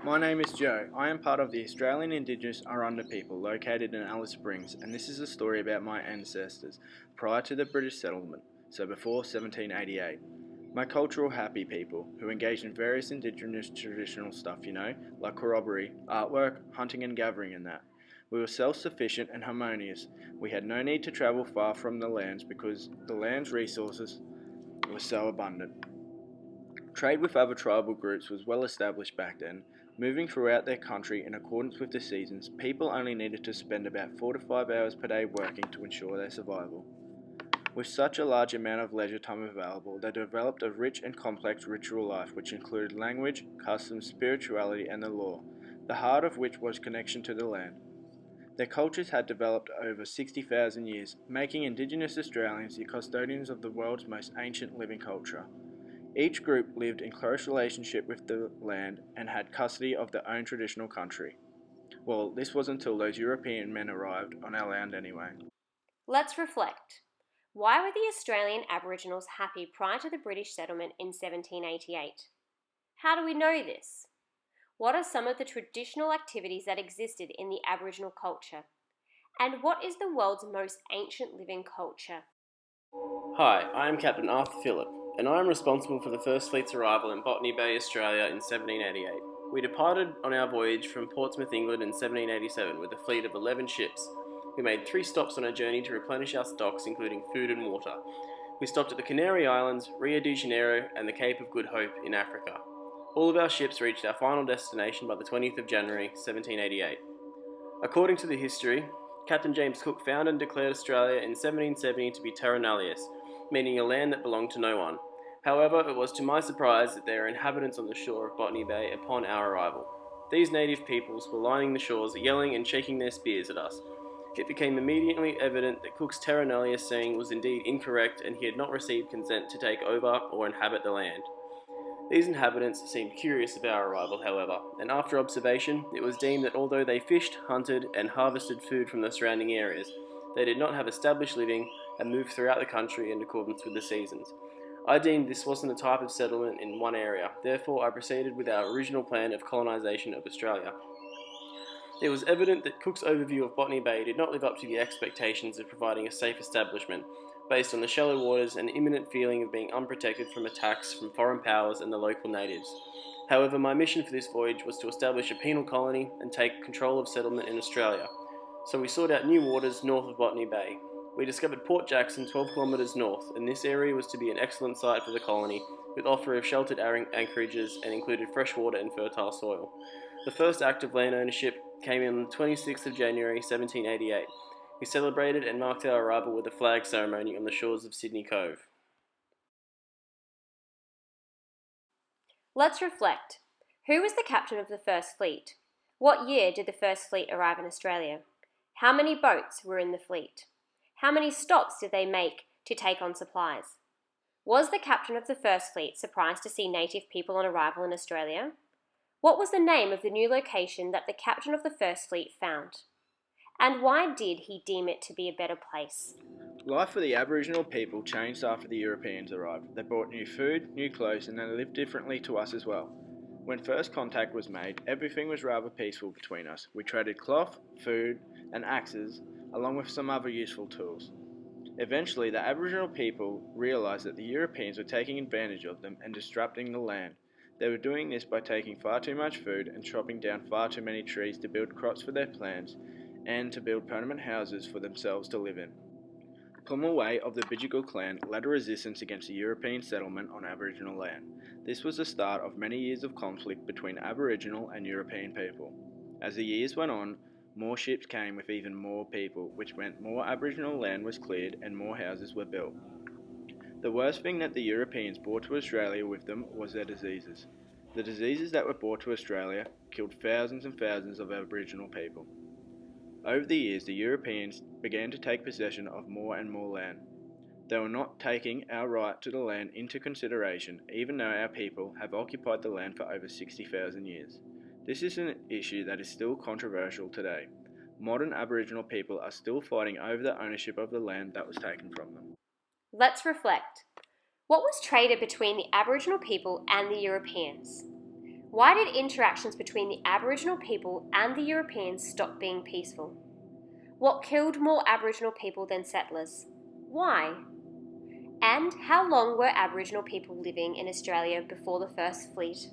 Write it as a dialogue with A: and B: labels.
A: My name is Joe. I am part of the Australian Indigenous Arunda people located in Alice Springs, and this is a story about my ancestors prior to the British settlement, so before 1788. My cultural happy people, who engaged in various Indigenous traditional stuff, like corroboree, artwork, hunting and gathering and that. We were self-sufficient and harmonious. We had no need to travel far from the lands because the land's resources were so abundant. Trade with other tribal groups was well established back then. Moving throughout their country in accordance with the seasons, people only needed to spend about 4 to 5 hours per day working to ensure their survival. With such a large amount of leisure time available, they developed a rich and complex ritual life which included language, customs, spirituality and the law, the heart of which was connection to the land. Their cultures had developed over 60,000 years, making Indigenous Australians the custodians of the world's most ancient living culture. Each group lived in close relationship with the land and had custody of their own traditional country. Well, this was until those European men arrived on our land anyway.
B: Let's reflect. Why were the Australian Aboriginals happy prior to the British settlement in 1788? How do we know this? What are some of the traditional activities that existed in the Aboriginal culture? And what is the world's most ancient living culture?
C: Hi, I am Captain Arthur Phillip, and I am responsible for the First Fleet's arrival in Botany Bay, Australia in 1788. We departed on our voyage from Portsmouth, England in 1787 with a fleet of 11 ships. We made 3 stops on our journey to replenish our stocks, including food and water. We stopped at the Canary Islands, Rio de Janeiro, and the Cape of Good Hope in Africa. All of our ships reached our final destination by the 20th of January, 1788. According to the history, Captain James Cook found and declared Australia in 1770 to be terra nullius, meaning a land that belonged to no one. However, it was to my surprise that there were inhabitants on the shore of Botany Bay upon our arrival. These native peoples were lining the shores, yelling and shaking their spears at us. It became immediately evident that Cook's terra nullius saying was indeed incorrect and he had not received consent to take over or inhabit the land. These inhabitants seemed curious of our arrival, however, and after observation, it was deemed that although they fished, hunted, and harvested food from the surrounding areas, they did not have established living and moved throughout the country in accordance with the seasons. I deemed this wasn't a type of settlement in one area, therefore I proceeded with our original plan of colonisation of Australia. It was evident that Cook's overview of Botany Bay did not live up to the expectations of providing a safe establishment, based on the shallow waters and imminent feeling of being unprotected from attacks from foreign powers and the local natives. However, my mission for this voyage was to establish a penal colony and take control of settlement in Australia, so we sought out new waters north of Botany Bay. We discovered Port Jackson 12 kilometres north, and this area was to be an excellent site for the colony, with offer of sheltered anchorages and included fresh water and fertile soil. The first act of land ownership came in on the 26th of January 1788. We celebrated and marked our arrival with a flag ceremony on the shores of Sydney Cove.
B: Let's reflect. Who was the captain of the First Fleet? What year did the First Fleet arrive in Australia? How many boats were in the fleet? How many stops did they make to take on supplies? Was the captain of the First Fleet surprised to see native people on arrival in Australia? What was the name of the new location that the captain of the First Fleet found? And why did he deem it to be a better place?
A: Life for the Aboriginal people changed after the Europeans arrived. They brought new food, new clothes, and they lived differently to us as well. When first contact was made, everything was rather peaceful between us. We traded cloth, food, and axes, along with some other useful tools. Eventually, the Aboriginal people realised that the Europeans were taking advantage of them and disrupting the land. They were doing this by taking far too much food and chopping down far too many trees to build crops for their plants and to build permanent houses for themselves to live in. The Pumulway of the Bidjigal clan led a resistance against the European settlement on Aboriginal land. This was the start of many years of conflict between Aboriginal and European people. As the years went on, more ships came with even more people, which meant more Aboriginal land was cleared and more houses were built. The worst thing that the Europeans brought to Australia with them was their diseases. The diseases that were brought to Australia killed thousands and thousands of Aboriginal people. Over the years, the Europeans began to take possession of more and more land. They were not taking our right to the land into consideration, even though our people have occupied the land for over 60,000 years. This is an issue that is still controversial today. Modern Aboriginal people are still fighting over the ownership of the land that was taken from them.
B: Let's reflect. What was traded between the Aboriginal people and the Europeans? Why did interactions between the Aboriginal people and the Europeans stop being peaceful? What killed more Aboriginal people than settlers? Why? And how long were Aboriginal people living in Australia before the first fleet?